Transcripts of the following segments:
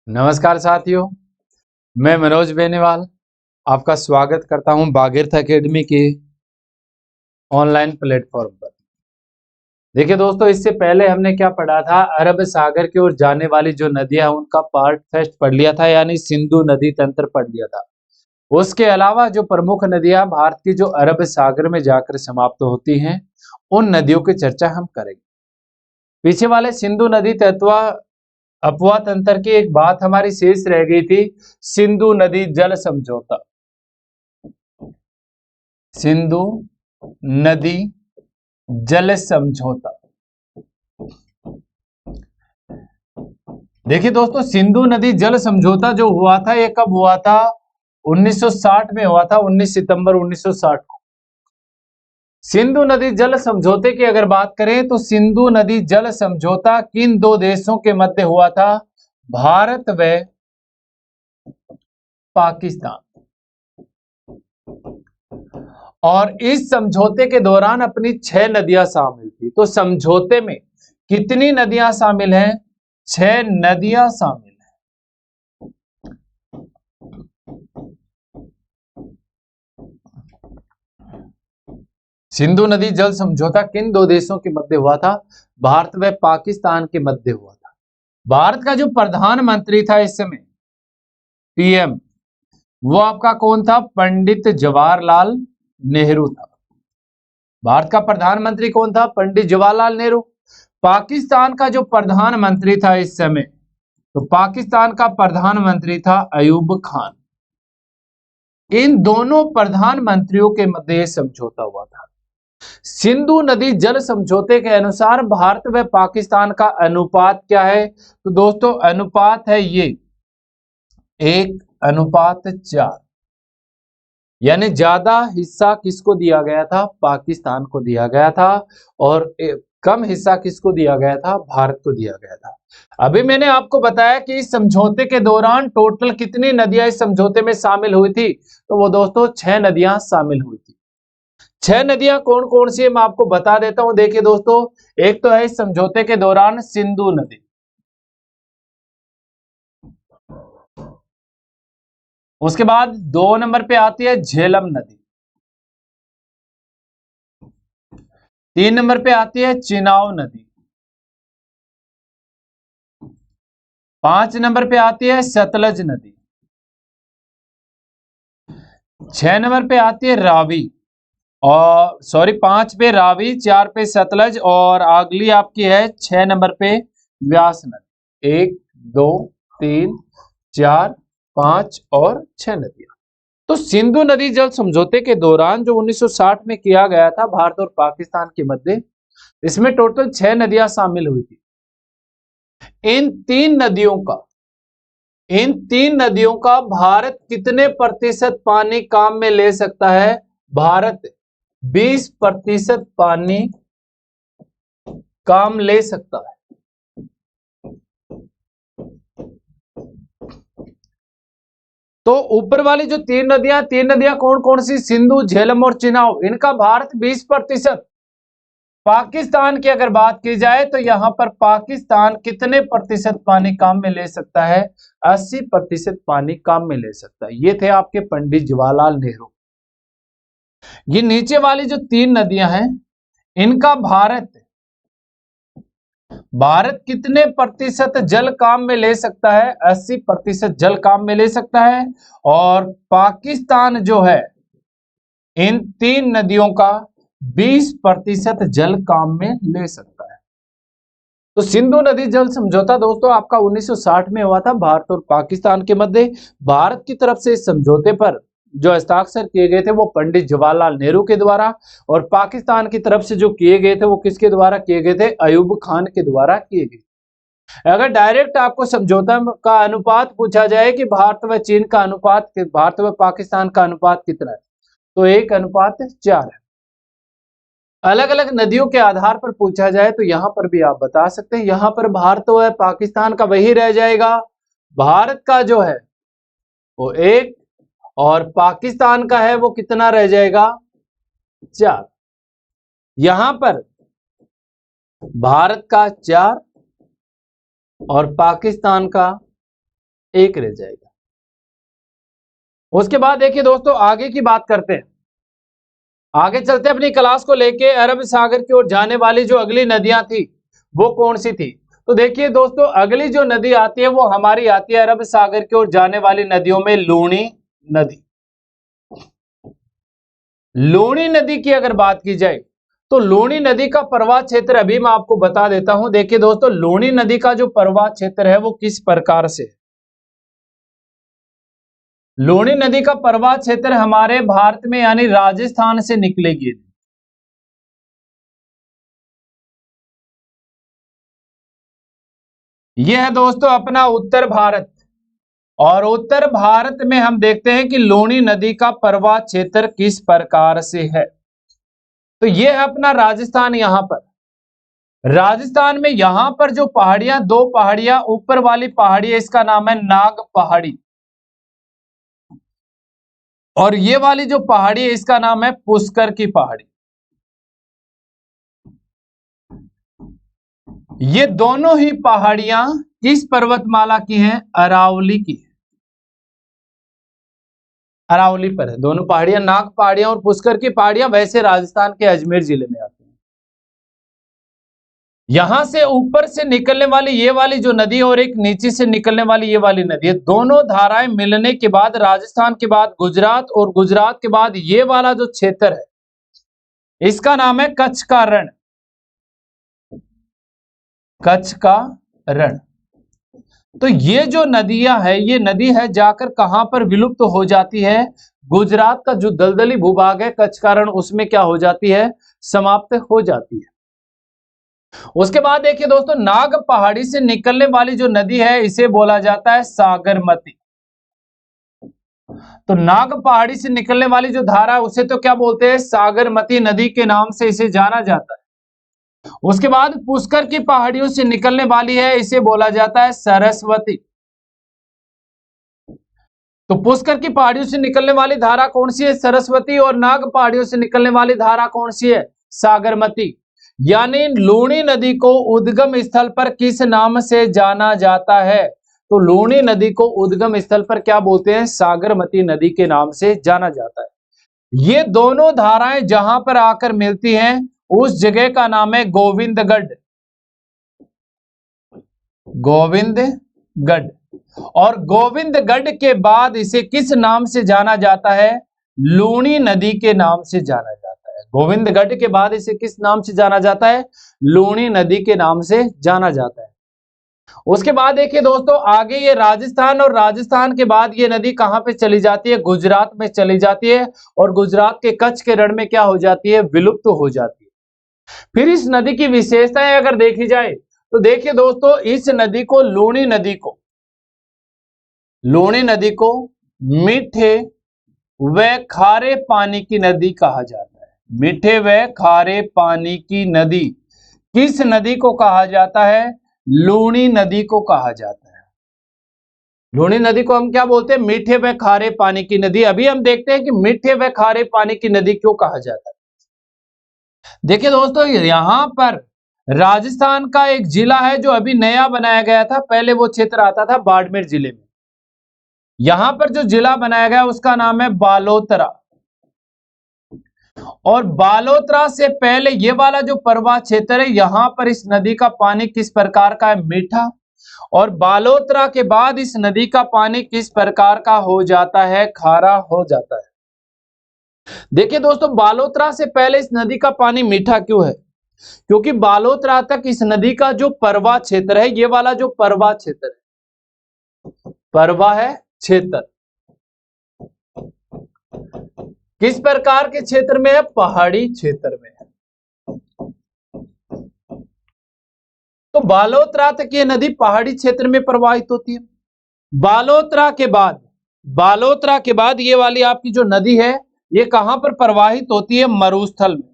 नमस्कार साथियों, मैं मनोज बेनीवाल आपका स्वागत करता हूं भागीरथ एकेडमी के ऑनलाइन प्लेटफॉर्म पर। देखिए दोस्तों, इससे पहले हमने क्या पढ़ा था, अरब सागर की ओर जाने वाली जो नदियां हैं उनका पार्ट फर्स्ट पढ़ लिया था, यानी सिंधु नदी तंत्र पढ़ लिया था। उसके अलावा जो प्रमुख नदियां भारत की जो अरब सागर में जाकर समाप्त होती हैं, उन नदियों की चर्चा हम करेंगे। पीछे वाले सिंधु नदी तत्व अपवा तंत्र की एक बात हमारी शेष रह गई थी, सिंधु नदी जल समझौता। सिंधु नदी जल समझौता। देखिए दोस्तों, सिंधु नदी जल समझौता जो हुआ था, ये कब हुआ था? 1960 में हुआ था, 19 सितंबर 1960 को। सिंधु नदी जल समझौते की अगर बात करें तो सिंधु नदी जल समझौता किन दो देशों के मध्य हुआ था? भारत व पाकिस्तान। और इस समझौते के दौरान अपनी 6 नदियां शामिल थी। तो समझौते में कितनी नदियां शामिल हैं? 6 नदियां शामिल हैं। सिंधु नदी जल समझौता किन दो देशों के मध्य हुआ था? भारत व पाकिस्तान के मध्य हुआ था। भारत का जो प्रधानमंत्री था इस समय, पीएम, वो आपका कौन था? पंडित जवाहरलाल नेहरू था। भारत का प्रधानमंत्री कौन था? पंडित जवाहरलाल नेहरू। पाकिस्तान का जो प्रधानमंत्री था इस समय, तो पाकिस्तान का प्रधानमंत्री था अयूब खान। इन दोनों प्रधानमंत्रियों के मध्य समझौता हुआ था। सिंधु नदी जल समझौते के अनुसार भारत व पाकिस्तान का अनुपात क्या है? तो दोस्तों अनुपात है ये 1:4, यानी ज्यादा हिस्सा किसको दिया गया था? पाकिस्तान को दिया गया था, और कम हिस्सा किसको दिया गया था? भारत को दिया गया था। अभी मैंने आपको बताया कि इस समझौते के दौरान टोटल कितनी नदियां इस समझौते में शामिल हुई थी? तो वो दोस्तों 6 नदियां शामिल हुई थी। 6 नदियां कौन कौन सी है मैं आपको बता देता हूं। देखिए दोस्तों, एक तो है इस समझौते के दौरान सिंधु नदी, उसके बाद 2 नंबर पे आती है झेलम नदी, 3 नंबर पे आती है चिनाब नदी, 5 नंबर पे आती है सतलज नदी, 6 नंबर पे आती है रावी, और 5 पे रावी, 4 पे सतलज, और अगली आपकी है 6 नंबर पे व्यास नदी। 1 2 3 4 5 और 6 नदियां। तो सिंधु नदी जल समझौते के दौरान जो 1960 में किया गया था भारत और पाकिस्तान के मध्य, इसमें टोटल 6 नदियां शामिल हुई थी। इन तीन नदियों का भारत कितने प्रतिशत पानी काम में ले सकता है? भारत 20% पानी काम ले सकता है। तो ऊपर वाली जो 3 नदियां कौन कौन सी? सिंधु, झेलम और चिनाब, इनका भारत 20%। पाकिस्तान की अगर बात की जाए तो यहां पर पाकिस्तान कितने प्रतिशत पानी काम में ले सकता है? 80% पानी काम में ले सकता है। ये थे आपके पंडित जवाहरलाल नेहरू। ये नीचे वाली जो 3 नदियां हैं, इनका भारत कितने प्रतिशत जल काम में ले सकता है? 80% जल काम में ले सकता है। और पाकिस्तान जो है, इन 3 नदियों का 20% जल काम में ले सकता है। तो सिंधु नदी जल समझौता दोस्तों आपका 1960 में हुआ था भारत और पाकिस्तान के मध्य। भारत की तरफ से इस समझौते पर जो हस्ताक्षर किए गए थे वो पंडित जवाहरलाल नेहरू के द्वारा, और पाकिस्तान की तरफ से जो किए गए थे वो किसके द्वारा किए गए थे? अयूब खान के द्वारा किए गए। अगर डायरेक्ट आपको समझौता का अनुपात पूछा जाए कि भारत व चीन का अनुपात, भारत व पाकिस्तान का अनुपात कितना है, तो 1:4 है। अलग अलग नदियों के आधार पर पूछा जाए तो यहां पर भी आप बता सकते हैं, यहां पर भारत तो है, पाकिस्तान का वही रह जाएगा। भारत का जो है वो 1, और पाकिस्तान का है वो कितना रह जाएगा? 4। यहां पर भारत का 4 और पाकिस्तान का एक रह जाएगा। उसके बाद देखिए दोस्तों आगे की बात करते हैं, आगे चलते हैं अपनी क्लास को लेके। अरब सागर की ओर जाने वाली जो अगली नदियां थी वो कौन सी थी? तो देखिए दोस्तों अगली जो नदी आती है वो हमारी आती है अरब सागर की ओर जाने वाली नदियों में लूणी नदी। लूणी नदी की अगर बात की जाए तो लूणी नदी का प्रवाह क्षेत्र अभी मैं आपको बता देता हूं। देखिए दोस्तों लूणी नदी का जो प्रवाह क्षेत्र है वो किस प्रकार से, लूणी नदी का प्रवाह क्षेत्र हमारे भारत में यानी राजस्थान से निकलेगी। यह है दोस्तों अपना उत्तर भारत, और उत्तर भारत में हम देखते हैं कि लूणी नदी का प्रवाह क्षेत्र किस प्रकार से है। तो यह है अपना राजस्थान। यहां पर राजस्थान में यहां पर जो पहाड़ियां, दो पहाड़ियां, ऊपर वाली पहाड़ी इसका नाम है नाग पहाड़ी, और ये वाली जो पहाड़ी है इसका नाम है पुष्कर की पहाड़ी। ये दोनों ही पहाड़ियां किस पर्वतमाला की हैं? अरावली की, अरावली पर है। दोनों पहाड़ियां नाग पहाड़ियां और पुष्कर की पहाड़ियां वैसे राजस्थान के अजमेर जिले में आती हैं। यहां से ऊपर से निकलने वाली ये वाली जो नदी और एक नीचे से निकलने वाली ये वाली नदी है, दोनों धाराएं मिलने के बाद राजस्थान के बाद गुजरात, और गुजरात के बाद ये वाला जो क्षेत्र है इसका नाम है कच्छ का रण, कच्छ का रण। तो ये जो नदियां है, ये नदी है जाकर कहां पर विलुप्त हो जाती है? गुजरात का जो दलदली भूभाग है कच्छ का रण, उसमें क्या हो जाती है? समाप्त हो जाती है। उसके बाद देखिए दोस्तों नाग पहाड़ी से निकलने वाली जो नदी है इसे बोला जाता है सागरमती। तो नाग पहाड़ी से निकलने वाली जो धारा है उसे तो क्या बोलते हैं? सागरमती नदी के नाम से इसे जाना जाता है। उसके बाद पुष्कर की पहाड़ियों से निकलने वाली है, इसे बोला जाता है सरस्वती। तो पुष्कर की पहाड़ियों से निकलने वाली धारा कौन सी है? सरस्वती। और नाग पहाड़ियों से निकलने वाली धारा कौन सी है? सागरमती। यानी लूणी नदी को उद्गम स्थल पर किस नाम से जाना जाता है? तो लूणी नदी को उद्गम स्थल पर क्या बोलते हैं? सागरमती नदी के नाम से जाना जाता है। ये दोनों धाराएं जहां पर आकर मिलती हैं उस जगह का नाम है गोविंदगढ़, गोविंदगढ़। और गोविंदगढ़ के बाद इसे किस नाम से जाना जाता है? लूणी नदी के नाम से जाना जाता है। गोविंदगढ़ के बाद इसे किस नाम से जाना जाता है? लूणी नदी के नाम से जाना जाता है। उसके बाद देखिए दोस्तों आगे ये राजस्थान, और राजस्थान के बाद ये नदी कहां पे चली जाती है? गुजरात में चली जाती है, और गुजरात के कच्छ के रण में क्या हो जाती है? विलुप्त हो जाती है। फिर इस नदी की विशेषताएं अगर देखी जाए तो देखिए दोस्तों इस नदी को लूणी नदी को, लूणी नदी को मीठे व खारे पानी की नदी कहा जाता है। मीठे व खारे पानी की नदी किस नदी को कहा जाता है? लूणी नदी को कहा जाता है। लूणी नदी को हम क्या बोलते हैं? मीठे व खारे पानी की नदी। अभी हम देखते हैं कि मीठे व खारे पानी की नदी क्यों कहा जाता है। देखिए दोस्तों यहां पर राजस्थान का एक जिला है जो अभी नया बनाया गया था, पहले वो क्षेत्र आता था बाड़मेर जिले में। यहां पर जो जिला बनाया गया उसका नाम है बालोतरा, और बालोतरा से पहले ये वाला जो प्रवाह क्षेत्र है यहां पर इस नदी का पानी किस प्रकार का है? मीठा। और बालोतरा के बाद इस नदी का पानी किस प्रकार का हो जाता है? खारा हो जाता है। देखिए दोस्तों बालोतरा से पहले इस नदी का पानी मीठा क्यों है? क्योंकि बालोतरा तक इस नदी का जो प्रवाह क्षेत्र है, ये वाला जो प्रवाह क्षेत्र है, प्रवाह है क्षेत्र किस प्रकार के क्षेत्र में है? पहाड़ी क्षेत्र में है। तो बालोतरा तक ये नदी पहाड़ी क्षेत्र में प्रवाहित होती है। बालोतरा के बाद ये वाली आपकी जो नदी है ये कहां पर प्रवाहित होती है? मरुस्थल में।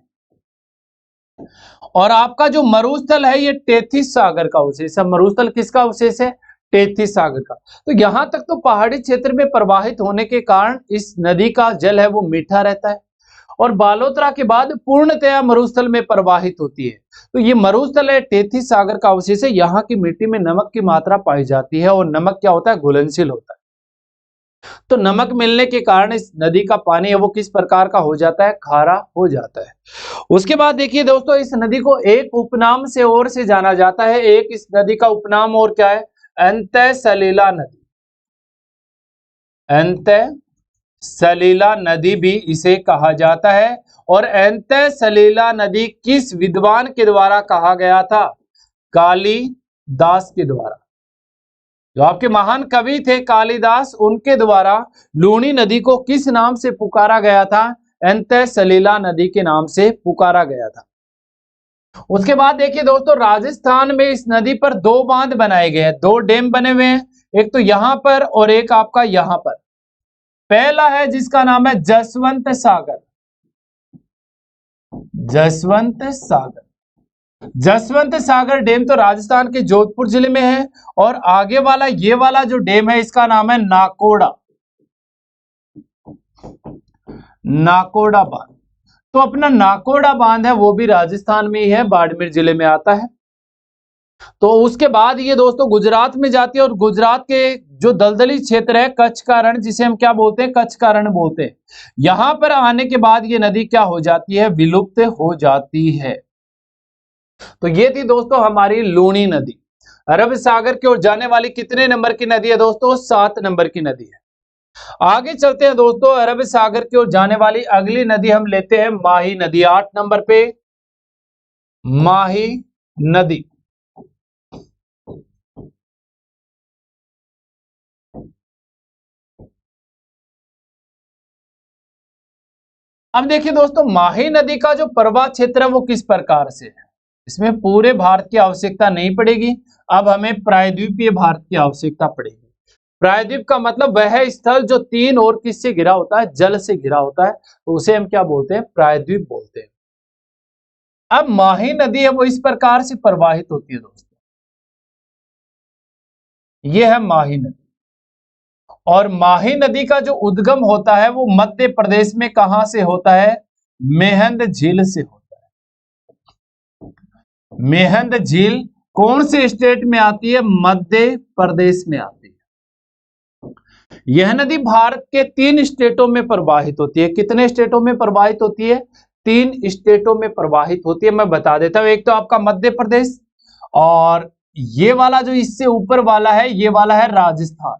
और आपका जो मरुस्थल है ये टेथिस सागर का अवशेष है। मरुस्थल किसका अवशेष है? टेथिस सागर का। तो यहां तक तो पहाड़ी क्षेत्र में प्रवाहित होने के कारण इस नदी का जल है वो मीठा रहता है। और बालोतरा के बाद पूर्णतया मरुस्थल में प्रवाहित होती है। तो ये मरुस्थल है, टेथिस सागर का अवशेष है। यहाँ की मिट्टी में नमक की मात्रा पाई जाती है और नमक क्या होता है, घुलनशील होता है। तो नमक मिलने के कारण इस नदी का पानी है वो किस प्रकार का हो जाता है, खारा हो जाता है। उसके बाद देखिए दोस्तों, इस नदी को एक उपनाम से और से जाना जाता है। एक इस नदी का उपनाम और क्या है, अंतः सलीला नदी। अंतः सलीला नदी भी इसे कहा जाता है। और अंतः सलीला नदी किस विद्वान के द्वारा कहा गया था, कालिदास के द्वारा। जो आपके महान कवि थे कालिदास, उनके द्वारा लूणी नदी को किस नाम से पुकारा गया था, अंतः सलीला नदी के नाम से पुकारा गया था। उसके बाद देखिए दोस्तों, राजस्थान में इस नदी पर दो बांध बनाए गए हैं, दो डैम बने हुए हैं, एक तो यहां पर और एक आपका यहां पर। पहला है जिसका नाम है जसवंत सागर। जसवंत सागर, जसवंत सागर डैम तो राजस्थान के जोधपुर जिले में है। और आगे वाला ये वाला जो डैम है इसका नाम है नाकोड़ा, नाकोड़ा बांध। तो अपना नाकोड़ा बांध है वो भी राजस्थान में ही है, बाड़मेर जिले में आता है। तो उसके बाद ये दोस्तों गुजरात में जाती है और गुजरात के जो दलदली क्षेत्र है कच्छ का रण, जिसे हम क्या बोलते हैं, कच्छ का रण बोलते हैं, यहां पर आने के बाद ये नदी क्या हो जाती है, विलुप्त हो जाती है। तो ये थी दोस्तों हमारी लूणी नदी। अरब सागर की ओर जाने वाली कितने नंबर की नदी है दोस्तों, 7 नंबर की नदी है। आगे चलते हैं दोस्तों, अरब सागर की ओर जाने वाली अगली नदी हम लेते हैं माही नदी, 8 नंबर पे माही नदी। अब देखिए दोस्तों, माही नदी का जो प्रवाह क्षेत्र है वो किस प्रकार से है। इसमें पूरे भारत की आवश्यकता नहीं पड़ेगी, अब हमें प्रायद्वीपीय भारत की आवश्यकता पड़ेगी। प्रायद्वीप का मतलब वह स्थल जो 3 और किससे घिरा होता है, जल से घिरा होता है, तो उसे हम क्या बोलते हैं, प्रायद्वीप बोलते हैं। अब माही नदी है वो इस प्रकार से प्रवाहित होती है दोस्तों, ये है माही नदी। और माही नदी का जो उद्गम होता है वो मध्य प्रदेश में कहां से होता है, मेहंद झील से होता है। मेहंद झील कौन से स्टेट में आती है, मध्य प्रदेश में आती है। यह नदी भारत के 3 स्टेटों में प्रवाहित होती है। कितने स्टेटों में प्रवाहित होती है, 3 स्टेटों में प्रवाहित होती है। मैं बता देता हूं, एक तो आपका मध्य प्रदेश, और ये वाला जो इससे ऊपर वाला है ये वाला है राजस्थान।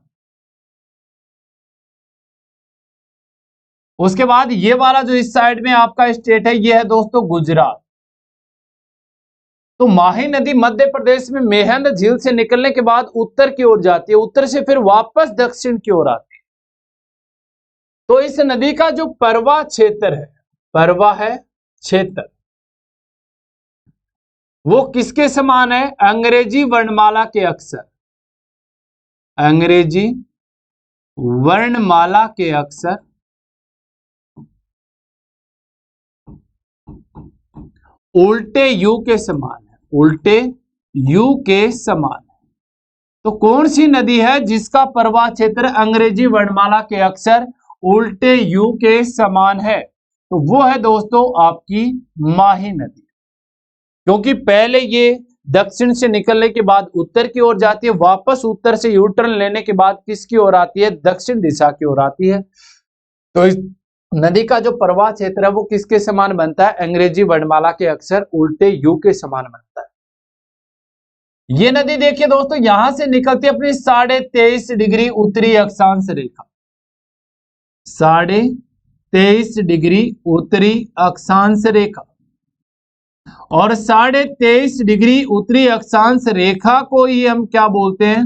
उसके बाद ये वाला जो इस साइड में आपका स्टेट है ये है दोस्तों गुजरात। तो माही नदी मध्य प्रदेश में मेहंद झील से निकलने के बाद उत्तर की ओर जाती है, उत्तर से फिर वापस दक्षिण की ओर आती है। तो इस नदी का जो प्रवाह क्षेत्र है, प्रवाह है क्षेत्र, वो किसके समान है, अंग्रेजी वर्णमाला के अक्षर, अंग्रेजी वर्णमाला के अक्षर उल्टे यू के समान है, उल्टे यू के समान है। तो कौन सी नदी है जिसका प्रवाह क्षेत्र अंग्रेजी वर्णमाला के अक्षर उल्टे यू के समान है, तो वो है दोस्तों आपकी माही नदी। क्योंकि पहले ये दक्षिण से निकलने के बाद उत्तर की ओर जाती है, वापस उत्तर से यू टर्न लेने के बाद किसकी ओर आती है, दक्षिण दिशा की ओर आती है। तो इस नदी का जो प्रवाह क्षेत्र है वो किसके समान बनता है, अंग्रेजी वर्णमाला के अक्षर उल्टे यू के समान बनता है। ये नदी देखिए दोस्तों यहां से निकलती है अपनी 23.5 डिग्री उत्तरी अक्षांश रेखा, 23.5 डिग्री उत्तरी अक्षांश रेखा। और 23.5 डिग्री उत्तरी अक्षांश रेखा को ही हम क्या बोलते हैं,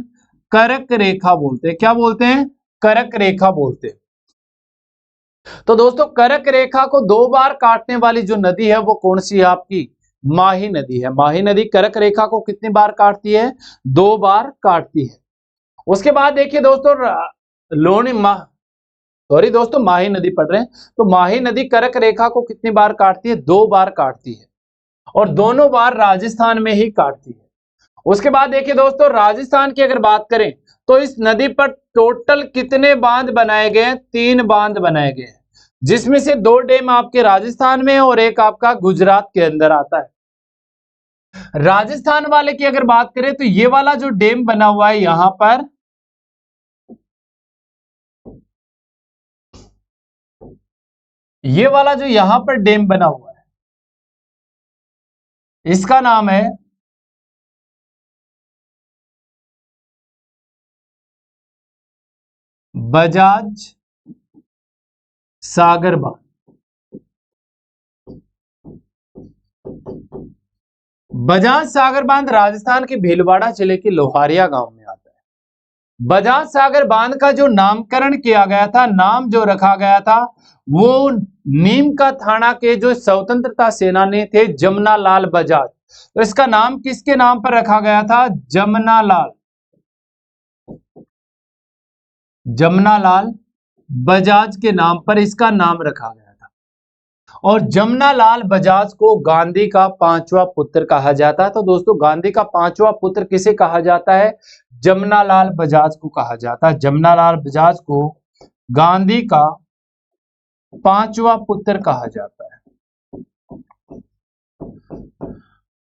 कर्क रेखा बोलते हैं। क्या बोलते हैं, कर्क रेखा बोलते हैं। तो दोस्तों कर्क रेखा को 2 बार काटने वाली जो नदी है वो कौन सी है, आपकी माही नदी है। माही नदी कर्क रेखा को कितनी बार काटती है, 2 बार काटती है। उसके बाद देखिए दोस्तों दोस्तों माही नदी पढ़ रहे हैं, तो माही नदी कर्क रेखा को कितनी बार काटती है, 2 बार काटती है, और दोनों बार राजस्थान में ही काटती है। उसके बाद देखिए दोस्तों राजस्थान की अगर बात करें तो इस नदी पर टोटल कितने बांध बनाए गए हैं, 3 बांध बनाए गए हैं। जिसमें से 2 डैम आपके राजस्थान में है और एक आपका गुजरात के अंदर आता है। राजस्थान वाले की अगर बात करें तो ये वाला जो डैम बना हुआ है यहां पर, ये वाला जो यहां पर डैम बना हुआ है इसका नाम है बजाज सागर बांध। बजाज सागर बांध राजस्थान के भीलवाड़ा जिले के लोहारिया गांव में आता है। बजाज सागर बांध का जो नामकरण किया गया था, नाम जो रखा गया था, वो नीम का थाना के जो स्वतंत्रता सेनानी थे जमना लाल बजाज, तो इसका नाम किसके नाम पर रखा गया था? जमना लाल बजाज के नाम पर इसका नाम रखा गया था। और जमना लाल बजाज को गांधी का 5वां पुत्र कहा जाता है। तो दोस्तों गांधी का 5वां पुत्र किसे कहा जाता है? जमना लाल बजाज को कहा जाता है। जमना लाल बजाज को गांधी का 5वां पुत्र कहा जाता है।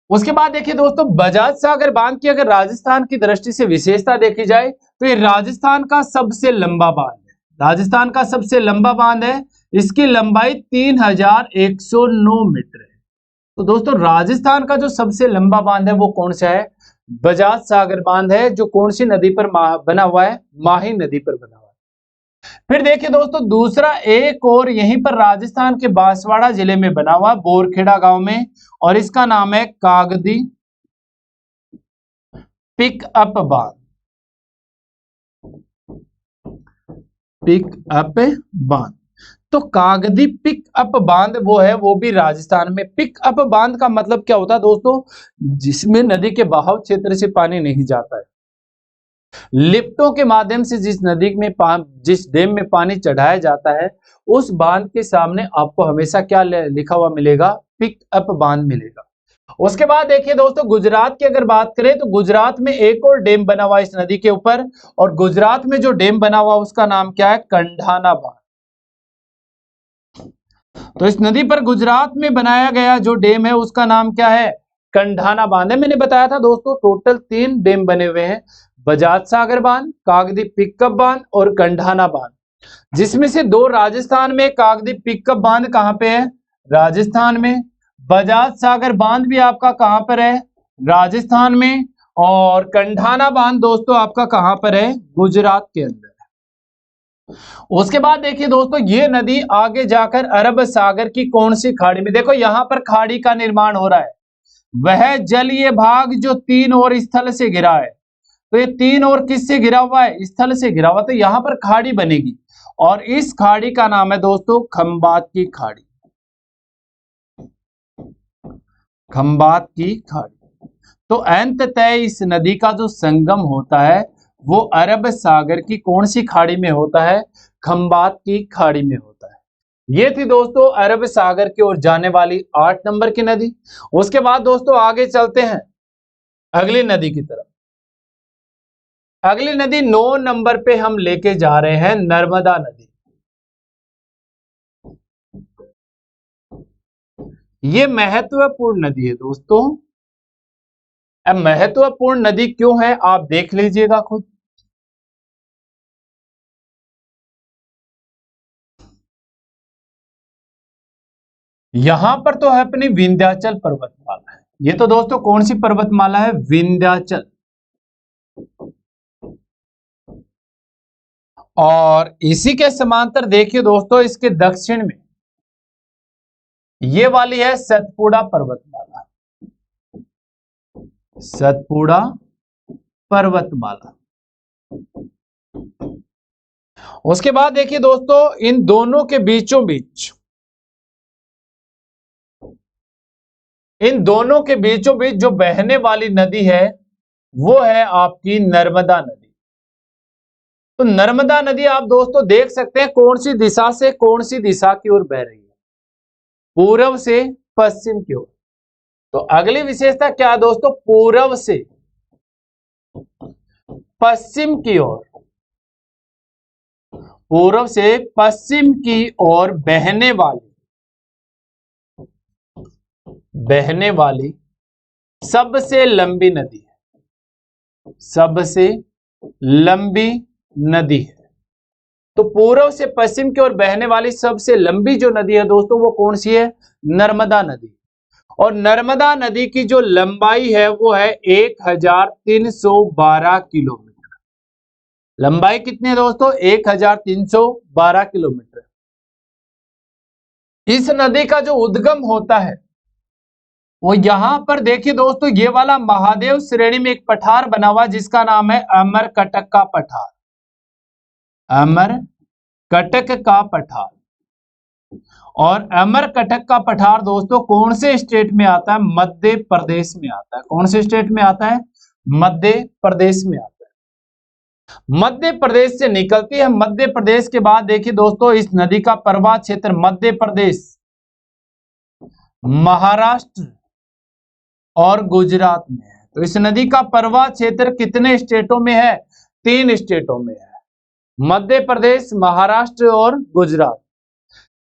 उसके बाद देखिए दोस्तों, बजाज सागर बांध की अगर राजस्थान की दृष्टि से विशेषता देखी जाए तो ये राजस्थान का सबसे लंबा बांध है। राजस्थान का सबसे लंबा बांध है, इसकी लंबाई 3109 मीटर है। तो दोस्तों राजस्थान का जो सबसे लंबा बांध है वो कौन सा है? बजाज सागर बांध है, जो कौन सी नदी पर बना हुआ है? माही नदी पर बना हुआ है। फिर देखिए दोस्तों, दूसरा एक और यहीं पर राजस्थान के बांसवाड़ा जिले में बना हुआ, बोरखेड़ा गांव में, और इसका नाम है कागदी पिक अप बांध। पिक अप बांध, तो कागदी पिक अप बांध वो है, वो भी राजस्थान में। पिक अप बांध का मतलब क्या होता है दोस्तों? जिसमें नदी के बहाव क्षेत्र से पानी नहीं जाता है, लिफ्टों के माध्यम से जिस नदी में जिस डैम में पानी चढ़ाया जाता है, उस बांध के सामने आपको हमेशा क्या लिखा हुआ मिलेगा? पिक अप बांध मिलेगा। उसके बाद देखिए दोस्तों, गुजरात की अगर बात करें तो गुजरात में एक और डैम बना हुआ है इस नदी के ऊपर, और गुजरात में जो डैम बना हुआ उसका नाम क्या है? कंढाना बांध। तो इस नदी पर गुजरात में बनाया गया जो डैम है उसका नाम क्या है? कंढाना बांध है। मैंने बताया था दोस्तों टोटल 3 डैम बने हुए हैं, बजाज सागर बांध, कागदी पिकअप बांध और कंढाना बांध, जिसमें से 2 राजस्थान में। कागदी पिकअप बांध कहां पे है? राजस्थान में। बजाज सागर बांध भी आपका कहां पर है? राजस्थान में। और कंढाना बांध दोस्तों आपका कहां पर है? गुजरात के अंदर। उसके बाद देखिए दोस्तों, ये नदी आगे जाकर अरब सागर की कौन सी खाड़ी में, देखो यहां पर खाड़ी का निर्माण हो रहा है, वह जलीय भाग जो 3 ओर स्थल से घिरा है। तो ये 3 ओर किससे घिरा हुआ है? स्थल से घिरा हुआ। तो यहां पर खाड़ी बनेगी और इस खाड़ी का नाम है दोस्तों खंबात की खाड़ी। खंबात की खाड़ी। तो अंततः इस नदी का जो संगम होता है वो अरब सागर की कौन सी खाड़ी में होता है? खंबात की खाड़ी में होता है। ये थी दोस्तों अरब सागर की ओर जाने वाली 8 नंबर की नदी। उसके बाद दोस्तों आगे चलते हैं अगली नदी की तरफ। अगली नदी 9 नंबर पे हम लेके जा रहे हैं नर्मदा नदी। ये महत्वपूर्ण नदी है दोस्तों। अब महत्वपूर्ण नदी क्यों है आप देख लीजिएगा खुद। यहां पर तो है अपनी विंध्याचल पर्वतमाला है। ये तो दोस्तों कौन सी पर्वतमाला है? विंध्याचल। और इसी के समांतर देखिए दोस्तों इसके दक्षिण में ये वाली है सतपुड़ा पर्वतमाला। सतपुड़ा पर्वतमाला। उसके बाद देखिए दोस्तों इन दोनों के बीचों बीच, इन दोनों के बीचों बीच जो बहने वाली नदी है वो है आपकी नर्मदा नदी। तो नर्मदा नदी आप दोस्तों देख सकते हैं कौन सी दिशा से कौन सी दिशा की ओर बह रही है? पूर्व से पश्चिम की ओर। तो अगली विशेषता क्या है दोस्तों? पूर्व से पश्चिम की ओर, पूर्व से पश्चिम की ओर बहने वाली सबसे लंबी नदी है, सबसे लंबी नदी है। तो पूर्व से पश्चिम की ओर बहने वाली सबसे लंबी जो नदी है दोस्तों वो कौन सी है? नर्मदा नदी। और नर्मदा नदी की जो लंबाई है वो है 1312 किलोमीटर। लंबाई कितनी है दोस्तों? 1312 किलोमीटर। इस नदी का जो उद्गम होता है वो यहां पर देखिए दोस्तों, ये वाला महादेव श्रेणी में एक पठार बना हुआ जिसका नाम है अमरकटक का पठार। अमरकटक का पठार। और अमरकटक का पठार दोस्तों कौन से स्टेट में आता है? मध्य प्रदेश में आता है। कौन से स्टेट में आता है? मध्य प्रदेश में आता है। मध्य प्रदेश से निकलती है। मध्य प्रदेश के बाद देखिए दोस्तों, इस नदी का प्रवाह क्षेत्र मध्य प्रदेश, महाराष्ट्र और गुजरात में है। तो इस नदी का प्रवाह क्षेत्र कितने स्टेटों में है? 3 स्टेटों में है, मध्य प्रदेश, महाराष्ट्र और गुजरात।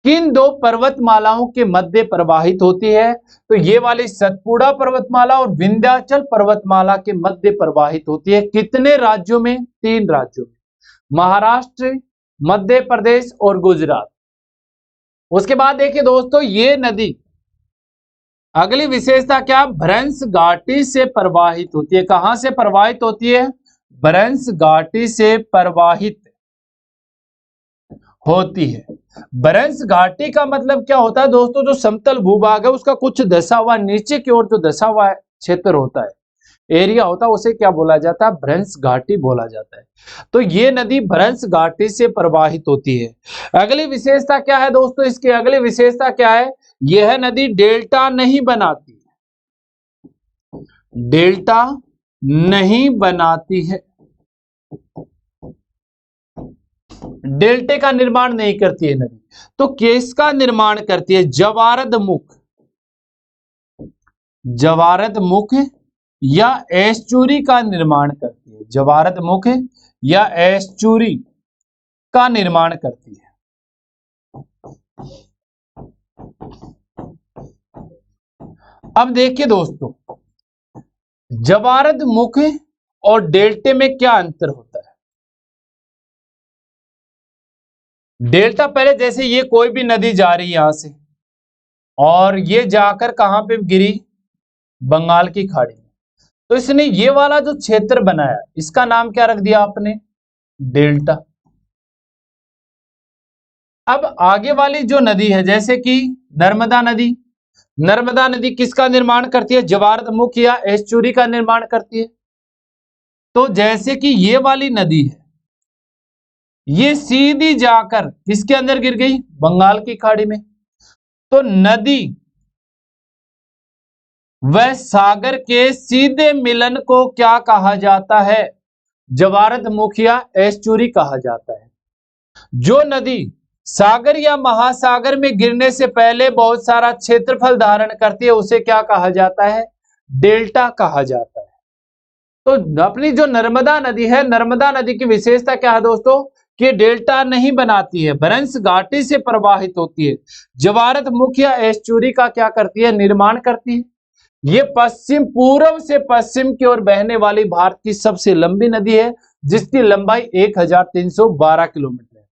किन 2 पर्वतमालाओं के मध्य प्रवाहित होती है? तो ये वाली सतपुड़ा पर्वतमाला और विंध्याचल पर्वतमाला के मध्य प्रवाहित होती है। कितने राज्यों में? 3 राज्यों में, महाराष्ट्र, मध्य प्रदेश और गुजरात। उसके बाद देखिए दोस्तों, ये नदी अगली विशेषता क्या? भ्रंश घाटी से प्रवाहित होती है। कहां से प्रवाहित होती है? भ्रंश घाटी से प्रवाहित होती है। भ्रंश घाटी का मतलब क्या होता है दोस्तों? जो समतल भूभाग है उसका कुछ धसा हुआ, नीचे की ओर जो धसा हुआ क्षेत्र होता है, एरिया होता है, उसे क्या बोला जाता है? भ्रंश घाटी बोला जाता है। तो ये नदी भ्रंश घाटी से प्रवाहित होती है। अगली विशेषता क्या है दोस्तों? इसकी अगली विशेषता क्या है? यह नदी डेल्टा नहीं बनाती है। डेल्टा नहीं बनाती है, डेल्टे का निर्माण नहीं करती है नदी। तो किसका निर्माण करती है? जवारद मुख, जवारद मुख या एस्चुरी का निर्माण करती है। जवारद मुख या एस्चुरी का निर्माण करती है। अब देखिए दोस्तों, जवारद मुख और डेल्टे में क्या अंतर होता है? डेल्टा पहले जैसे ये कोई भी नदी जा रही है यहां से और ये जाकर कहां पे गिरी? बंगाल की खाड़ी में। तो इसने ये वाला जो क्षेत्र बनाया इसका नाम क्या रख दिया आपने? डेल्टा। अब आगे वाली जो नदी है जैसे कि नर्मदा नदी, नर्मदा नदी किसका निर्माण करती है? जवारद मुख या एस्चुरी का निर्माण करती है। तो जैसे कि ये वाली नदी है, ये सीधी जाकर किसके अंदर गिर गई? बंगाल की खाड़ी में। तो नदी वह सागर के सीधे मिलन को क्या कहा जाता है? जवारद मुख या एस्चुरी कहा जाता है। जो नदी सागर या महासागर में गिरने से पहले बहुत सारा क्षेत्रफल धारण करती है उसे क्या कहा जाता है? डेल्टा कहा जाता है। तो अपनी जो नर्मदा नदी है, नर्मदा नदी की विशेषता क्या है दोस्तों? कि डेल्टा नहीं बनाती है, भ्रंश घाटी से प्रवाहित होती है। जवारद मुख या एस्चुरी का क्या करती है? निर्माण करती है। ये पश्चिम, पूर्व से पश्चिम की ओर बहने वाली भारत की सबसे लंबी नदी है जिसकी लंबाई 1312 किलोमीटर है।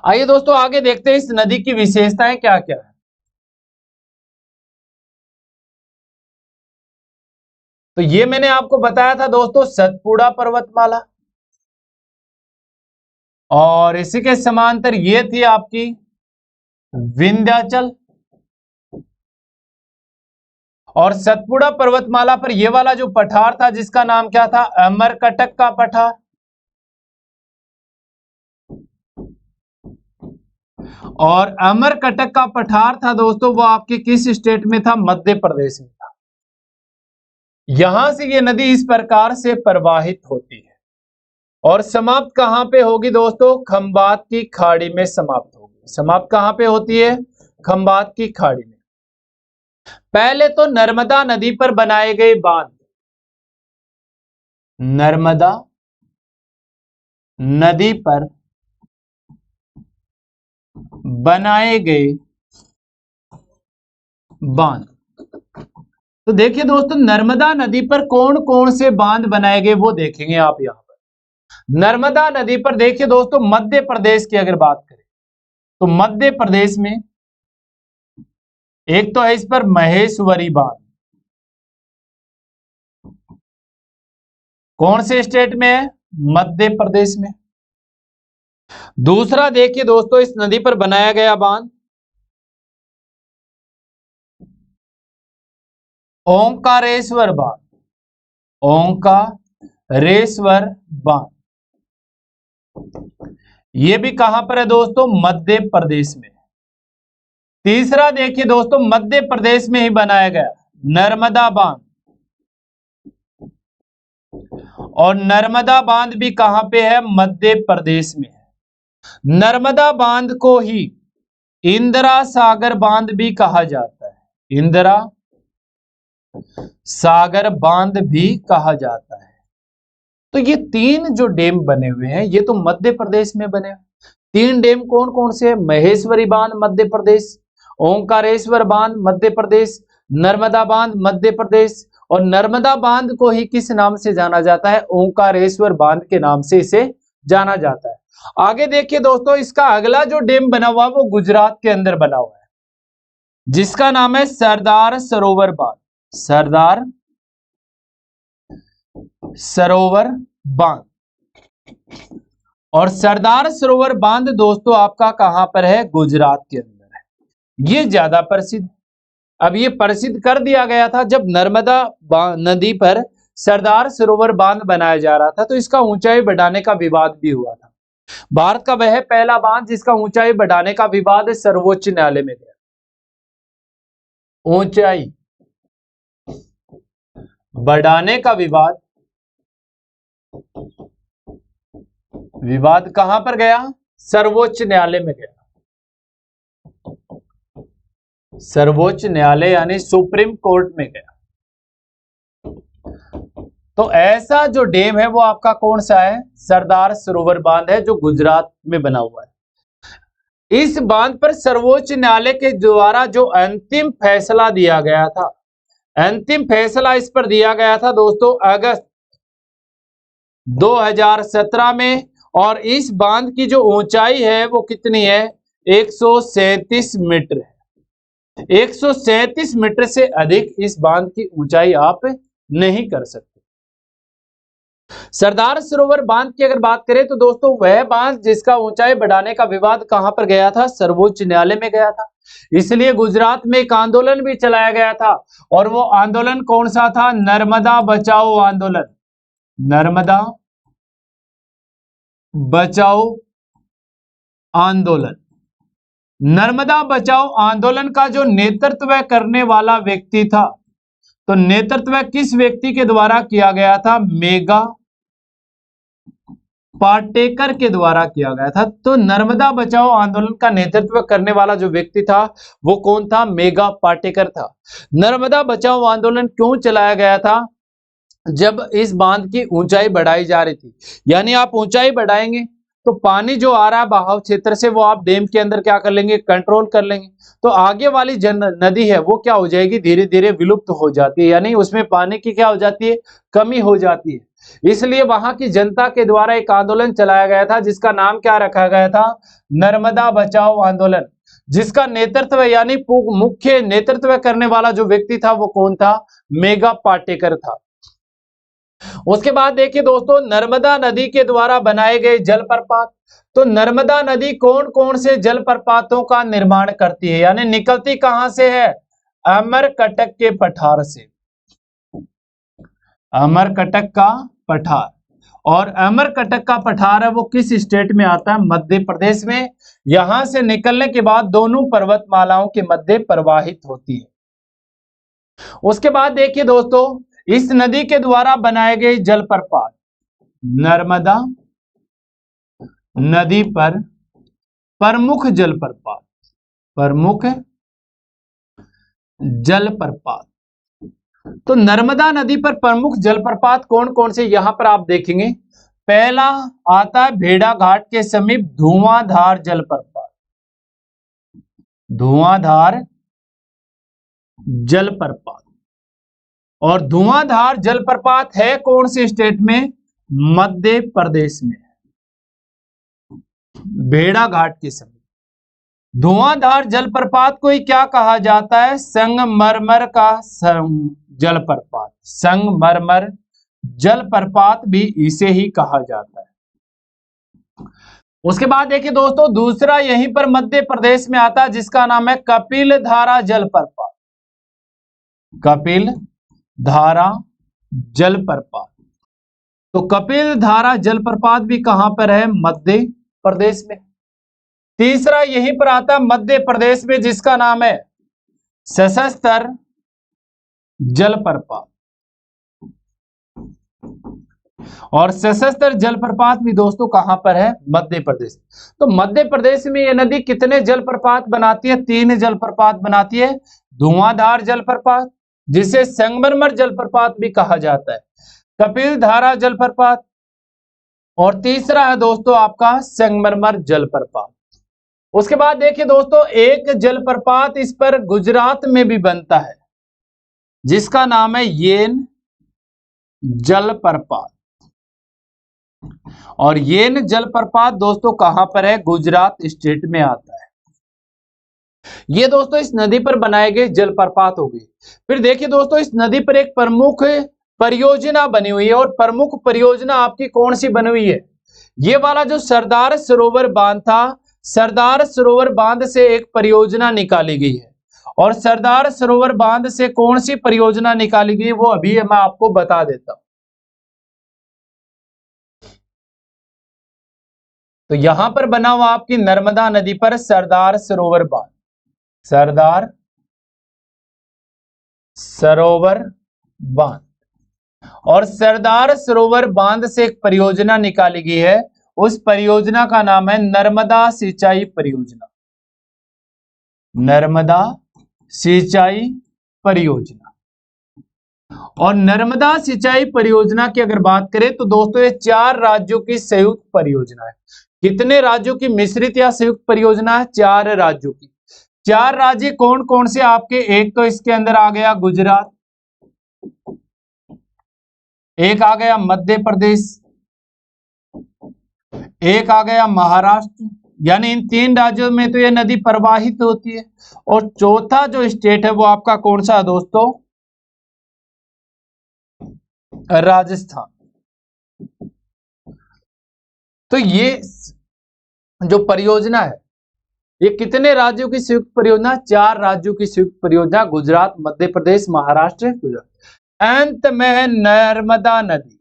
आइए दोस्तों आगे देखते हैं इस नदी की विशेषताएं क्या क्या है। तो ये मैंने आपको बताया था दोस्तों सतपुड़ा पर्वतमाला, और इसी के समांतर ये थी आपकी विंध्याचल, और सतपुड़ा पर्वतमाला पर ये वाला जो पठार था जिसका नाम क्या था? अमरकटक का पठार। और अमरकटक का पठार था दोस्तों वो आपके किस स्टेट में था? मध्य प्रदेश में था। यहां से ये नदी इस प्रकार से प्रवाहित होती है और समाप्त कहां पे होगी दोस्तों? खंबात की खाड़ी में समाप्त होगी। समाप्त कहां पे होती है? खंबात की खाड़ी में। पहले तो नर्मदा नदी पर बनाए गए बांध, नर्मदा नदी पर बनाए गए बांध। तो देखिए दोस्तों, नर्मदा नदी पर कौन कौन से बांध बनाए गए वो देखेंगे आप यहां पर। नर्मदा नदी पर देखिए दोस्तों, मध्य प्रदेश की अगर बात करें तो मध्य प्रदेश में एक तो है इस पर महेश्वरी बांध। कौन से स्टेट में है? मध्य प्रदेश में। दूसरा देखिए दोस्तों, इस नदी पर बनाया गया बांध ओंकारेश्वर बांध। ओंकारेश्वर बांध ये भी कहां पर है दोस्तों? मध्य प्रदेश में। तीसरा देखिए दोस्तों, मध्य प्रदेश में ही बनाया गया नर्मदा बांध। और नर्मदा बांध भी कहां पे है? मध्य प्रदेश में है। नर्मदा बांध को ही इंदिरा सागर बांध भी कहा जाता है। इंदिरा सागर बांध भी कहा जाता है। तो ये तीन जो डैम बने हुए हैं ये तो मध्य प्रदेश में बने हुए। तीन डैम कौन कौन से हैं? महेश्वरी बांध मध्य प्रदेश, ओंकारेश्वर बांध मध्य प्रदेश, नर्मदा बांध मध्य प्रदेश। और नर्मदा बांध को ही किस नाम से जाना जाता है? ओंकारेश्वर बांध के नाम से इसे जाना जाता है। आगे देखिए दोस्तों, इसका अगला जो डैम बना हुआ वो गुजरात के अंदर बना हुआ है, जिसका नाम है सरदार सरोवर बांध। सरदार सरोवर बांध। और सरदार सरोवर बांध दोस्तों आपका कहां पर है? गुजरात के अंदर है। ये ज्यादा प्रसिद्ध। अब ये प्रसिद्ध कर दिया गया था जब नर्मदा नदी पर सरदार सरोवर बांध बनाया जा रहा था, तो इसका ऊंचाई बढ़ाने का विवाद भी हुआ था। भारत का वह पहला बांध जिसका ऊंचाई बढ़ाने का विवाद सर्वोच्च न्यायालय में गया। ऊंचाई बढ़ाने का विवाद कहां पर गया? सर्वोच्च न्यायालय में गया। सर्वोच्च न्यायालय यानी सुप्रीम कोर्ट में गया। तो ऐसा जो डैम है वो आपका कौन सा है? सरदार सरोवर बांध है, जो गुजरात में बना हुआ है। इस बांध पर सर्वोच्च न्यायालय के द्वारा जो अंतिम फैसला दिया गया था, अंतिम फैसला इस पर दिया गया था दोस्तों अगस्त 2017 में। और इस बांध की जो ऊंचाई है वो कितनी है? 137 मीटर है। 137 मीटर से अधिक इस बांध की ऊंचाई आप नहीं कर सकते। सरदार सरोवर बांध की अगर बात करें तो दोस्तों वह बांध जिसका ऊंचाई बढ़ाने का विवाद कहां पर गया था? सर्वोच्च न्यायालय में गया था। इसलिए गुजरात में एक आंदोलन भी चलाया गया था, और वो आंदोलन कौन सा था? नर्मदा बचाओ आंदोलन। नर्मदा बचाओ आंदोलन। नर्मदा बचाओ आंदोलन का जो नेतृत्व करने वाला व्यक्ति था, तो नेतृत्व किस व्यक्ति के द्वारा किया गया था? मेगा पाटेकर के द्वारा किया गया था। तो नर्मदा बचाओ आंदोलन का नेतृत्व करने वाला जो व्यक्ति था वो कौन था? मेगा पाटेकर था। नर्मदा बचाओ आंदोलन क्यों चलाया गया था? जब इस बांध की ऊंचाई बढ़ाई जा रही थी, यानी आप ऊंचाई बढ़ाएंगे तो पानी जो आ रहा है बहाव क्षेत्र से वो आप डैम के अंदर क्या कर लेंगे? कंट्रोल कर लेंगे। तो आगे वाली नदी है वो क्या हो जाएगी? धीरे धीरे विलुप्त हो जाती है, यानी उसमें पानी की क्या हो जाती है? कमी हो जाती है। इसलिए वहां की जनता के द्वारा एक आंदोलन चलाया गया था जिसका नाम क्या रखा गया था? नर्मदा बचाओ आंदोलन। जिसका नेतृत्व यानी मुख्य नेतृत्व करने वाला जो व्यक्ति था वो कौन था? मेगा पाटेकर था। उसके बाद देखिए दोस्तों, नर्मदा नदी के द्वारा बनाए गए जलप्रपात। तो नर्मदा नदी कौन कौन से जलप्रपातों का निर्माण करती है, यानी निकलती कहां से है? अमरकटक के पठार से। अमरकटक का पठार। और अमरकटक का पठार है वो किस स्टेट में आता है? मध्य प्रदेश में। यहां से निकलने के बाद दोनों पर्वतमालाओं के मध्य प्रवाहित होती है। उसके बाद देखिए दोस्तों, इस नदी के द्वारा बनाए गए जलप्रपात, नर्मदा नदी पर प्रमुख जलप्रपात, प्रमुख जलप्रपात। तो नर्मदा नदी पर प्रमुख जलप्रपात कौन कौन से यहां पर आप देखेंगे? पहला आता है भेड़ा घाट के समीप धुआंधार जलप्रपात। धुआंधार जलप्रपात। और धुआंधार जलप्रपात है कौन से स्टेट में? मध्य प्रदेश में, भेड़ाघाट के समीप। धुआंधार जलप्रपात को ही क्या कहा जाता है? संगमरमर का जलप्रपात। संगमरमर जलप्रपात भी इसे ही कहा जाता है। उसके बाद देखिए दोस्तों, दूसरा यहीं पर मध्य प्रदेश में आता है जिसका नाम है कपिल धारा जलप्रपात। कपिल धारा जलप्रपात। तो कपिल धारा जलप्रपात भी कहां पर है? मध्य प्रदेश में। तीसरा यहीं पर आता है मध्य प्रदेश में जिसका नाम है सशस्त्र जलप्रपात। और सशस्त्र जलप्रपात भी दोस्तों कहां पर है? मध्य प्रदेश। तो मध्य प्रदेश में यह नदी कितने जलप्रपात बनाती है? 3 जलप्रपात बनाती है। धुआंधार जलप्रपात, जिसे संगमरमर जलप्रपात भी कहा जाता है, कपिल धारा जलप्रपात, और तीसरा है दोस्तों आपका संगमरमर जलप्रपात। उसके बाद देखिए दोस्तों, एक जलप्रपात इस पर गुजरात में भी बनता है जिसका नाम है येन जलप्रपात। और येन जलप्रपात दोस्तों कहां पर है? गुजरात स्टेट में आता है। ये दोस्तों इस नदी पर बनाए गए जलप्रपात हो गए। फिर देखिए दोस्तों, इस नदी पर एक प्रमुख परियोजना बनी हुई है। और प्रमुख परियोजना आपकी कौन सी बनी हुई है? ये वाला जो सरदार सरोवर बांध था, सरदार सरोवर बांध से एक परियोजना निकाली गई है। और सरदार सरोवर बांध से कौन सी परियोजना निकाली गई वो अभी मैं आपको बता देता हूं। तो यहां पर बना हुआ आपकी नर्मदा नदी पर सरदार सरोवर बांध। सरदार सरोवर बांध। और सरदार सरोवर बांध से एक परियोजना निकाली गई है। उस परियोजना का नाम है नर्मदा सिंचाई परियोजना। नर्मदा सिंचाई परियोजना। और नर्मदा सिंचाई परियोजना की अगर बात करें तो दोस्तों ये 4 राज्यों की संयुक्त परियोजना है। कितने राज्यों की मिश्रित या संयुक्त परियोजना है? 4 राज्यों की। 4 राज्य कौन कौन से आपके? एक तो इसके अंदर आ गया गुजरात, एक आ गया मध्य प्रदेश, एक आ गया महाराष्ट्र, यानी इन 3 राज्यों में तो यह नदी प्रवाहित होती है। और चौथा जो स्टेट है वो आपका कौन सा है दोस्तों? राजस्थान। तो ये जो परियोजना है ये कितने राज्यों की संयुक्त परियोजना? 4 राज्यों की संयुक्त परियोजना, गुजरात, मध्य प्रदेश, महाराष्ट्र, गुजरात। अंत में है नर्मदा नदी।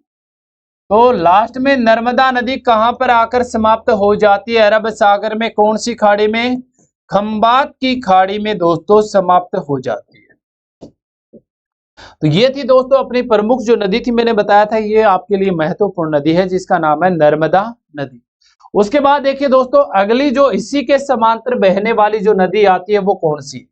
तो लास्ट में नर्मदा नदी कहां पर आकर समाप्त हो जाती है? अरब सागर में। कौन सी खाड़ी में? खंबात की खाड़ी में दोस्तों समाप्त हो जाती है। तो ये थी दोस्तों अपनी प्रमुख जो नदी थी, मैंने बताया था ये आपके लिए महत्वपूर्ण नदी है जिसका नाम है नर्मदा नदी। उसके बाद देखिए दोस्तों, अगली जो इसी के समांतर बहने वाली जो नदी आती है वो कौन सी?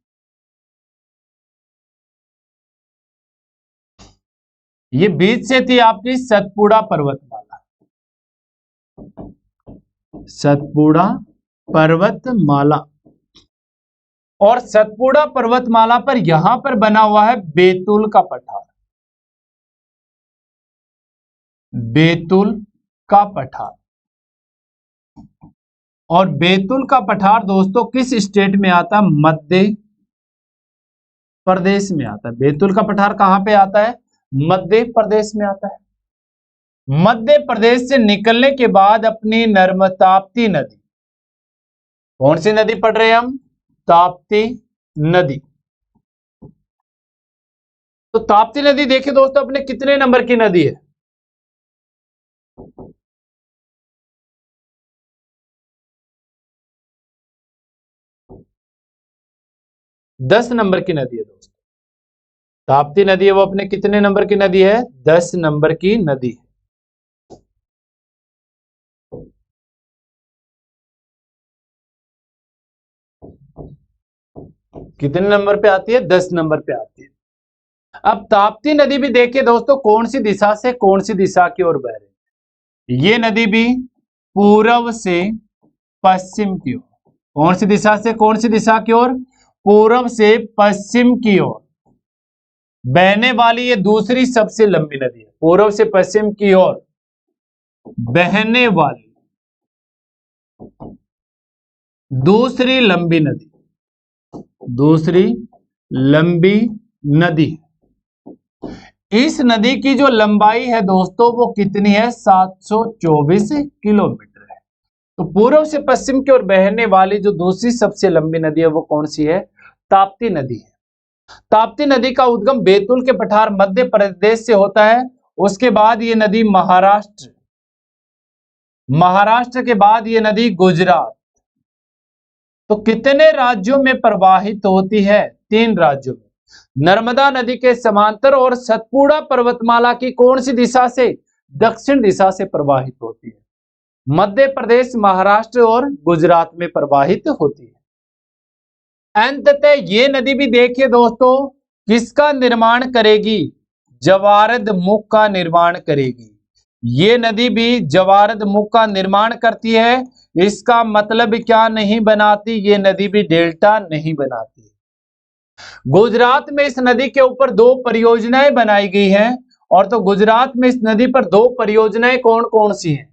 ये बीच से थी आपकी सतपुड़ा पर्वतमाला। सतपुड़ा पर्वतमाला। और सतपुड़ा पर्वतमाला पर यहां पर बना हुआ है बैतूल का पठार। बैतूल का पठार। और बैतूल का पठार दोस्तों किस स्टेट में आता है? मध्य प्रदेश में आता है। बैतूल का पठार कहां पे आता है? मध्य प्रदेश में आता है। मध्य प्रदेश से निकलने के बाद अपनी ताप्ती नदी, कौन सी नदी पढ़ रहे हैं हम? ताप्ती नदी। तो ताप्ती नदी देखिए दोस्तों अपने कितने नंबर की नदी है? दस नंबर की नदी है दोस्तों। ताप्ती नदी है वो अपने कितने नंबर की नदी है? 10 नंबर की नदी है। कितने नंबर पे आती है? 10 नंबर पे आती है। अब ताप्ती नदी भी देखिए दोस्तों कौन सी दिशा से कौन सी दिशा की ओर बह रही है। ये नदी भी पूर्व से पश्चिम की ओर, कौन सी दिशा से कौन सी दिशा की ओर? पूर्व से पश्चिम की ओर बहने वाली ये दूसरी सबसे लंबी नदी है। पूर्व से पश्चिम की ओर बहने वाली दूसरी लंबी नदी, दूसरी लंबी नदी। इस नदी की जो लंबाई है दोस्तों वो कितनी है? 724 किलोमीटर है। तो पूर्व से पश्चिम की ओर बहने वाली जो दूसरी सबसे लंबी नदी है वो कौन सी है? ताप्ती नदी है। ताप्ती नदी का उद्गम बैतूल के पठार मध्य प्रदेश से होता है। उसके बाद ये नदी महाराष्ट्र, महाराष्ट्र के बाद ये नदी गुजरात। तो कितने राज्यों में प्रवाहित होती है? 3 राज्यों में। नर्मदा नदी के समांतर और सतपुड़ा पर्वतमाला की कौन सी दिशा से? दक्षिण दिशा से प्रवाहित होती है। मध्य प्रदेश, महाराष्ट्र और गुजरात में प्रवाहित होती है। अंततः ये नदी भी देखिए दोस्तों किसका निर्माण करेगी? जवारद मुख का निर्माण करेगी। ये नदी भी जवारद मुख का निर्माण करती है। इसका मतलब क्या नहीं बनाती? ये नदी भी डेल्टा नहीं बनाती। गुजरात में इस नदी के ऊपर 2 परियोजनाएं बनाई गई हैं। और तो गुजरात में इस नदी पर 2 परियोजनाएं कौन कौन सी हैं?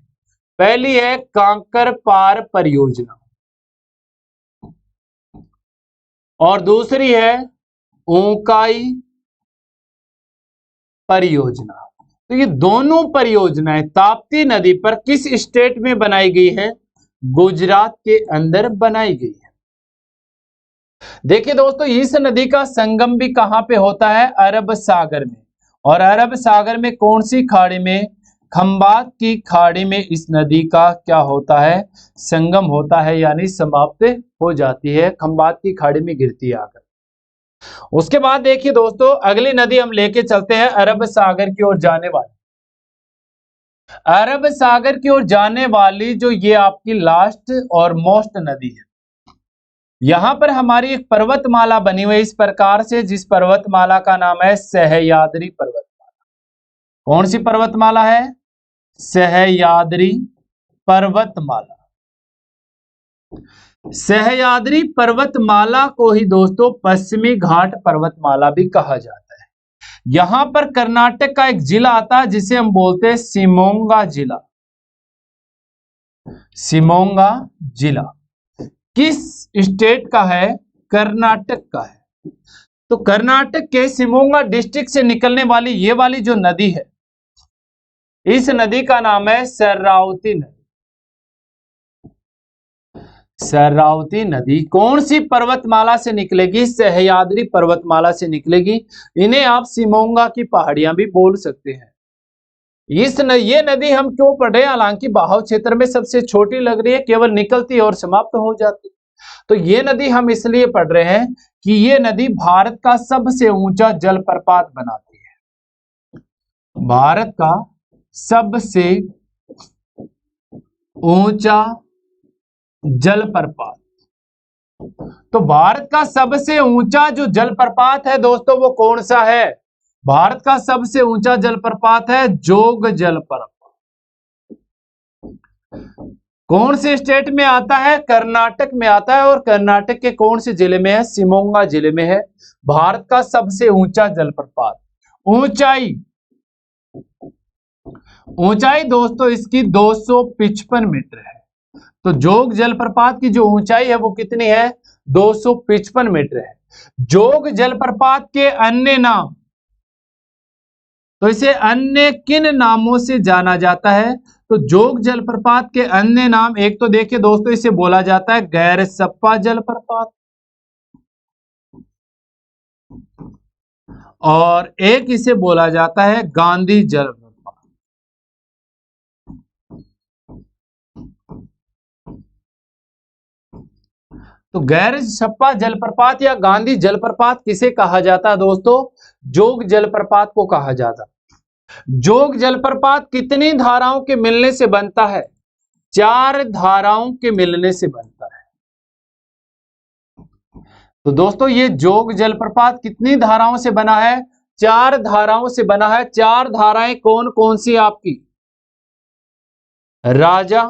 पहली है कांकर पार परियोजना और दूसरी है ऊंकाई परियोजना। तो ये दोनों परियोजनाएं ताप्ती नदी पर किस स्टेट में बनाई गई है? गुजरात के अंदर बनाई गई है। देखिए दोस्तों इस नदी का संगम भी कहां पे होता है? अरब सागर में। और अरब सागर में कौन सी खाड़ी में? खंबात की खाड़ी में इस नदी का क्या होता है? संगम होता है, यानी समाप्त हो जाती है, खंबात की खाड़ी में गिरती है आकर। उसके बाद देखिए दोस्तों अगली नदी हम लेके चलते हैं अरब सागर की ओर जाने वाली। अरब सागर की ओर जाने वाली जो ये आपकी लास्ट और मोस्ट नदी है, यहां पर हमारी एक पर्वतमाला बनी हुई इस प्रकार से, जिस पर्वतमाला का नाम है सह्याद्री पर्वतमाला। कौन सी पर्वतमाला है? सह्याद्री पर्वतमाला। सह्याद्री पर्वतमाला को ही दोस्तों पश्चिमी घाट पर्वतमाला भी कहा जाता है। यहां पर कर्नाटक का एक जिला आता है जिसे हम बोलते हैं शिमोगा जिला। शिमोगा जिला किस स्टेट का है? कर्नाटक का है। तो कर्नाटक के शिमोगा डिस्ट्रिक्ट से निकलने वाली ये वाली जो नदी है, इस नदी का नाम है शरावती नदी। शरावती नदी कौन सी पर्वतमाला से निकलेगी? सह्याद्री पर्वतमाला से निकलेगी। इन्हें आप शिमोगा की पहाड़ियां भी बोल सकते हैं। ये नदी हम क्यों पढ़ रहे हैं? हालांकि बहाव क्षेत्र में सबसे छोटी लग रही है, केवल निकलती और समाप्त हो जाती। तो ये नदी हम इसलिए पढ़ रहे हैं कि ये नदी भारत का सबसे ऊंचा जलप्रपात बनाती है। भारत का सबसे ऊंचा जलप्रपात। तो भारत का सबसे ऊंचा जो जलप्रपात है दोस्तों वो कौन सा है? भारत का सबसे ऊंचा जलप्रपात है जोग जलप्रपात। कौन से स्टेट में आता है? कर्नाटक में आता है। और कर्नाटक के कौन से जिले में है? शिमोगा जिले में है। भारत का सबसे ऊंचा जलप्रपात। ऊंचाई, ऊंचाई दोस्तों इसकी 255 मीटर है। तो जोग जलप्रपात की जो ऊंचाई है वो कितनी है? 255 मीटर है। जोग जलप्रपात के अन्य नाम, तो इसे अन्य किन नामों से जाना जाता है? तो जोग जलप्रपात के अन्य नाम, एक तो देखिए दोस्तों इसे बोला जाता है गैरसप्पा जलप्रपात, और एक इसे बोला जाता है गांधी जलप्रपात। तो गैरसप्पा जलप्रपात या गांधी जलप्रपात किसे कहा जाता है दोस्तों? जोग जलप्रपात को कहा जाता है। जोग जलप्रपात कितनी धाराओं के मिलने से बनता है? 4 धाराओं के मिलने से बनता है। तो दोस्तों ये जोग जलप्रपात कितनी धाराओं से बना है? 4 धाराओं से बना है। 4 धाराएं कौन कौन सी आपकी? राजा,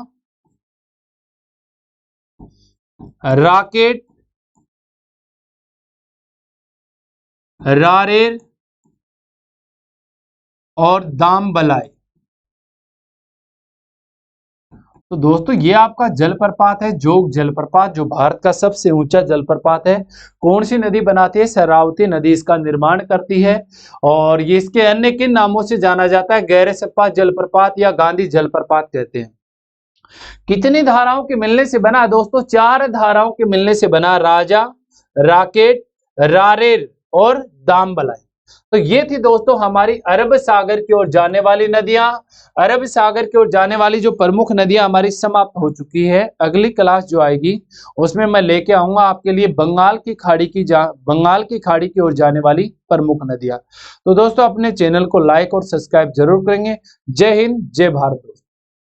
राकेट, रारेर और दामबलाई। तो दोस्तों ये आपका जलप्रपात है, जोग जलप्रपात, जो भारत का सबसे ऊंचा जलप्रपात है। कौन सी नदी बनाती है? शरावती नदी इसका निर्माण करती है। और ये इसके अन्य किन नामों से जाना जाता है? गैरसप्पा जलप्रपात या गांधी जलप्रपात कहते हैं। कितनी धाराओं के मिलने से बना दोस्तों? 4 धाराओं के मिलने से बना, राजा, राकेट, रारेर और दामबलाई। तो ये थी दोस्तों हमारी अरब सागर की ओर जाने वाली नदियां। अरब सागर की ओर जाने वाली जो प्रमुख नदियां हमारी समाप्त हो चुकी है। अगली क्लास जो आएगी उसमें मैं लेके आऊंगा आपके लिए बंगाल की खाड़ी की ओर जाने वाली प्रमुख नदियां। तो दोस्तों अपने चैनल को लाइक और सब्सक्राइब जरूर करेंगे। जय हिंद, जय भारत दोस्तों।